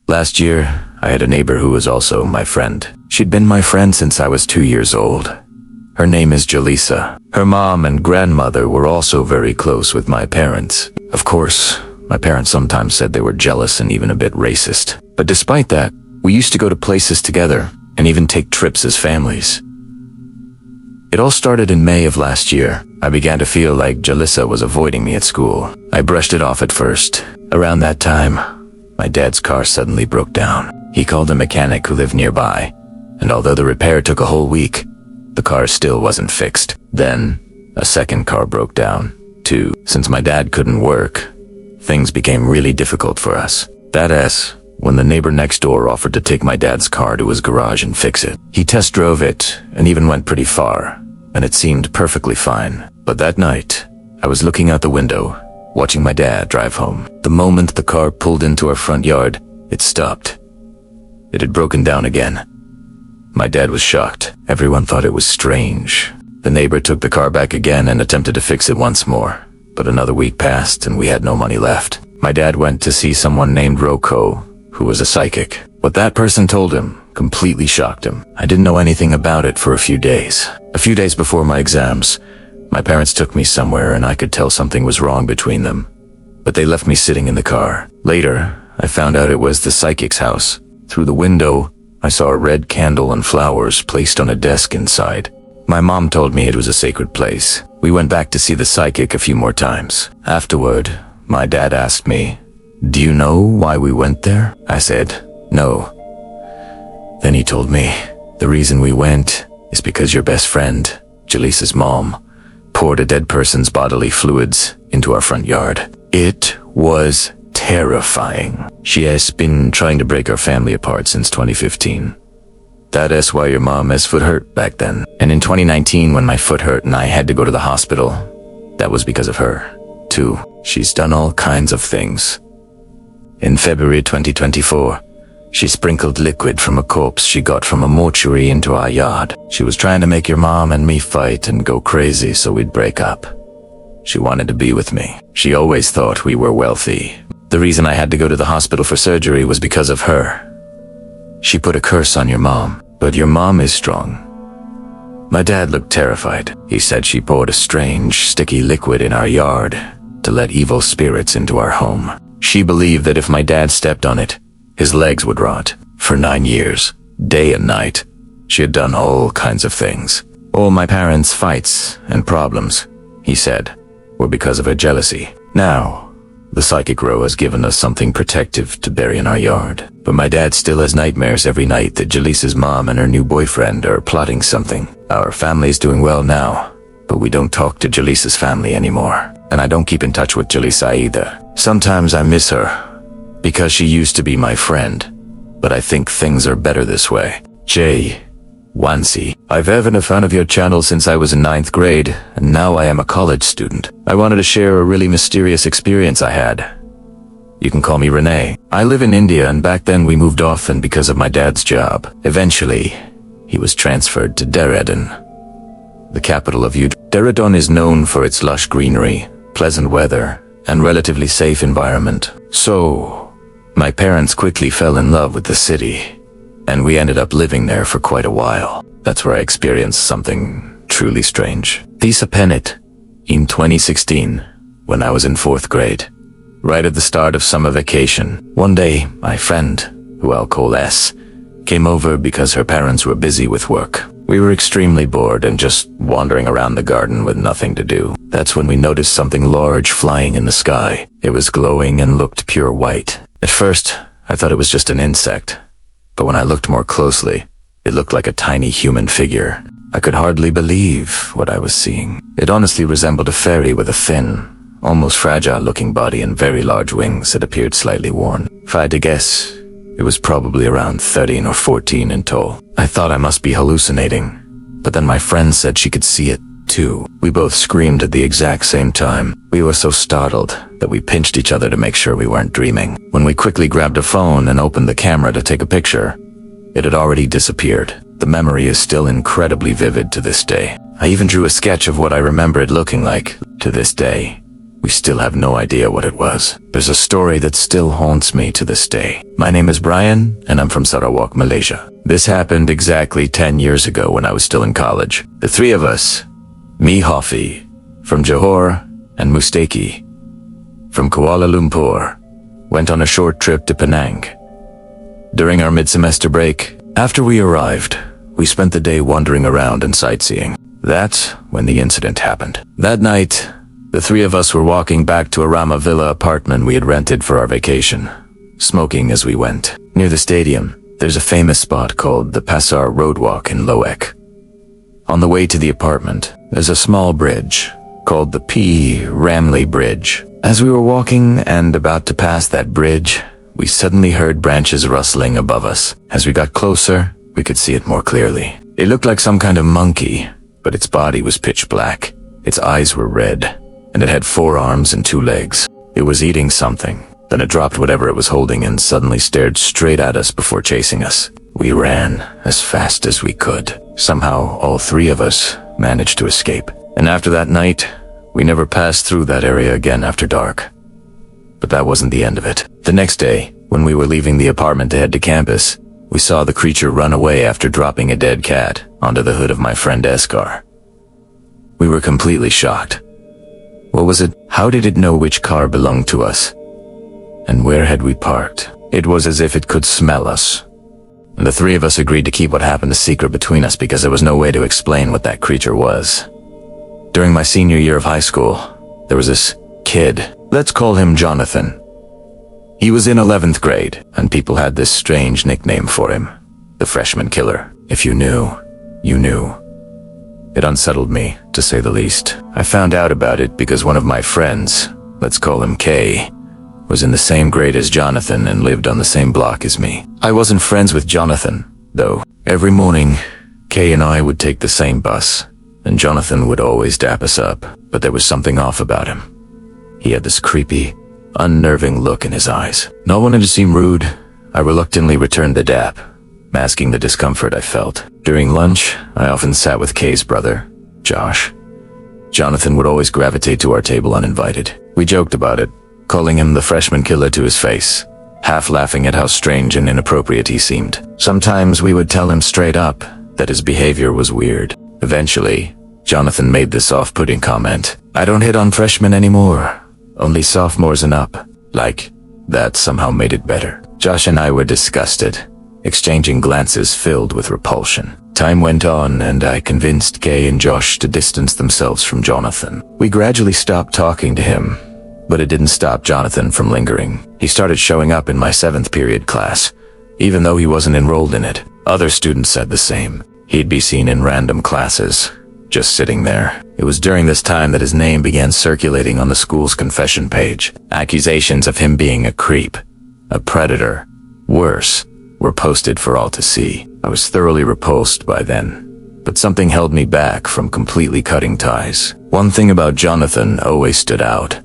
Last year, I had a neighbor who was also my friend. She'd been my friend since I was 2 years old. Her name is Jaleesa. Her mom and grandmother were also very close with my parents. Of course, my parents sometimes said they were jealous and even a bit racist. But despite that, we used to go to places together and even take trips as families. It all started in May of last year. I began to feel like Jaleesa was avoiding me at school. I brushed it off at first. Around that time, my dad's car suddenly broke down. He called a mechanic who lived nearby, and although the repair took a whole week, the car still wasn't fixed. Then, a second car broke down, too. Since my dad couldn't work, things became really difficult for us. That is, when the neighbor next door offered to take my dad's car to his garage and fix it. He test drove it and even went pretty far, and it seemed perfectly fine. But that night, I was looking out the window, watching my dad drive home. The moment the car pulled into our front yard, it stopped. It had broken down again. My dad was shocked. Everyone thought it was strange. The neighbor took the car back again and attempted to fix it once more. But another week passed and we had no money left. My dad went to see someone named Rocco, who was a psychic. What that person told him completely shocked him. I didn't know anything about it for a few days. A few days before my exams, my parents took me somewhere and I could tell something was wrong between them. But they left me sitting in the car. Later, I found out it was the psychic's house. Through the window, I saw a red candle and flowers placed on a desk inside. My mom told me it was a sacred place. We went back to see the psychic a few more times. Afterward, my dad asked me, "Do you know why we went there?" I said, "No." Then he told me, "The reason we went is because your best friend, Jaleesa's mom, poured a dead person's bodily fluids into our front yard." It was terrifying. She has been trying to break our family apart since 2015. That is why your mom has foot hurt back then. And in 2019, when my foot hurt and I had to go to the hospital, that was because of her, too. She's done all kinds of things. In February 2024, she sprinkled liquid from a corpse she got from a mortuary into our yard. She was trying to make your mom and me fight and go crazy so we'd break up. She wanted to be with me. She always thought we were wealthy. The reason I had to go to the hospital for surgery was because of her. She put a curse on your mom, but your mom is strong. My dad looked terrified. He said she poured a strange, sticky liquid in our yard to let evil spirits into our home. She believed that if my dad stepped on it, his legs would rot. For 9 years, day and night, she had done all kinds of things. All my parents' fights and problems, he said, were because of her jealousy. Now, the psychic row has given us something protective to bury in our yard. But my dad still has nightmares every night that Jaleesa's mom and her new boyfriend are plotting something. Our family is doing well now, but we don't talk to Jaleesa's family anymore. And I don't keep in touch with Jaleesa either. Sometimes I miss her, because she used to be my friend. But I think things are better this way. Jay, Wansi, I've been a fan of your channel since I was in 9th grade, and now I am a college student. I wanted to share a really mysterious experience I had. You can call me Renee. I live in India, and back then we moved often because of my dad's job. Eventually, he was transferred to Dehradun, the capital of UP. Dehradun is known for its lush greenery, pleasant weather, and relatively safe environment. So, my parents quickly fell in love with the city, and we ended up living there for quite a while. That's where I experienced something truly strange. This happened in 2016, when I was in 4th grade. Right at the start of summer vacation, one day, my friend, who I'll call S, came over because her parents were busy with work. We were extremely bored and just wandering around the garden with nothing to do. That's when we noticed something large flying in the sky. It was glowing and looked pure white. At first, I thought it was just an insect. But when I looked more closely, it looked like a tiny human figure. I could hardly believe what I was seeing. It honestly resembled a fairy with a thin, almost fragile-looking body and very large wings that appeared slightly worn. If I had to guess, it was probably around 13 or 14 in tall. I thought I must be hallucinating, but then my friend said she could see it, too. We both screamed at the exact same time. We were so startled that we pinched each other to make sure we weren't dreaming. When we quickly grabbed a phone and opened the camera to take a picture, it had already disappeared. The memory is still incredibly vivid to this day. I even drew a sketch of what I remember it looking like. To this day, We still have no idea what it was. There's a story that still haunts me to this day. My name is Brian, and I'm from Sarawak, Malaysia. This happened exactly 10 years ago when I was still in college. The three of us, me Hofi, from Johor, and Mustaki, from Kuala Lumpur, went on a short trip to Penang. During our mid-semester break, after we arrived, we spent the day wandering around and sightseeing. That's when the incident happened. That night, the three of us were walking back to a Rama Villa apartment we had rented for our vacation, smoking as we went. Near the stadium, there's a famous spot called the Pasar Roadwalk in Loek. On the way to the apartment, there's a small bridge called the P. Ramley Bridge. As we were walking and about to pass that bridge, we suddenly heard branches rustling above us. As we got closer, we could see it more clearly. It looked like some kind of monkey, but its body was pitch black. Its eyes were red, and it had 4 arms and 2 legs. It was eating something. Then it dropped whatever it was holding and suddenly stared straight at us before chasing us. We ran as fast as we could. Somehow, all 3 of us managed to escape. And after that night, we never passed through that area again after dark. But that wasn't the end of it. The next day, when we were leaving the apartment to head to campus, we saw the creature run away after dropping a dead cat onto the hood of my friend S car. We were completely shocked. What was it? How did it know which car belonged to us? And where had we parked? It was as if it could smell us. And the 3 of us agreed to keep what happened a secret between us because there was no way to explain what that creature was. During my senior year of high school, there was this kid. Let's call him Jonathan. He was in 11th grade, and people had this strange nickname for him, the freshman killer. If you knew, you knew. It unsettled me, to say the least. I found out about it because one of my friends, let's call him Kay, was in the same grade as Jonathan and lived on the same block as me. I wasn't friends with Jonathan, though. Every morning, Kay and I would take the same bus, and Jonathan would always dap us up, but there was something off about him. He had this creepy, unnerving look in his eyes. Not wanting to seem rude, I reluctantly returned the dap, masking the discomfort I felt. During lunch, I often sat with Kay's brother, Josh. Jonathan would always gravitate to our table uninvited. We joked about it, calling him the freshman killer to his face, half laughing at how strange and inappropriate he seemed. Sometimes we would tell him straight up that his behavior was weird. Eventually, Jonathan made this off-putting comment. "I don't hit on freshmen anymore, only sophomores and up." Like, that somehow made it better. Josh and I were disgusted, exchanging glances filled with repulsion. Time went on, and I convinced Kay and Josh to distance themselves from Jonathan. We gradually stopped talking to him, but it didn't stop Jonathan from lingering. He started showing up in my 7th period class, even though he wasn't enrolled in it. Other students said the same. He'd be seen in random classes, just sitting there. It was during this time that his name began circulating on the school's confession page. Accusations of him being a creep, a predator, worse, were posted for all to see. I was thoroughly repulsed by then, but something held me back from completely cutting ties. One thing about Jonathan always stood out: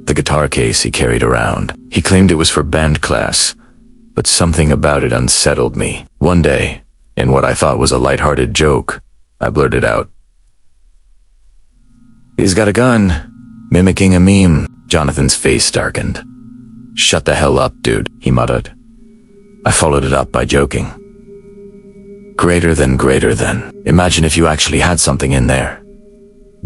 the guitar case he carried around. He claimed it was for band class, but something about it unsettled me. One day, in what I thought was a lighthearted joke, I blurted out, "He's got a gun," mimicking a meme. Jonathan's face darkened. "Shut the hell up, dude," he muttered. I followed it up by joking, greater than greater than. Imagine if you actually had something in there.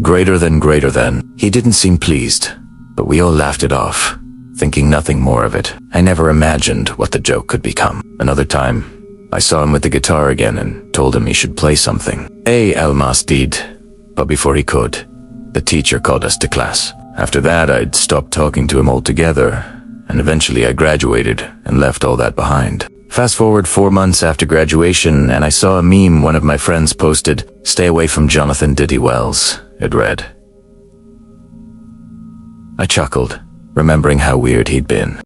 Greater than greater than. He didn't seem pleased, but we all laughed it off, thinking nothing more of it. I never imagined what the joke could become. Another time, I saw him with the guitar again and told him he should play something. Almas did, but before he could, the teacher called us to class. After that, I'd stopped talking to him altogether, and eventually I graduated and left all that behind. Fast forward 4 months after graduation, and I saw a meme one of my friends posted, "Stay away from Jonathan Diddy Wells," it read. I chuckled, remembering how weird he'd been.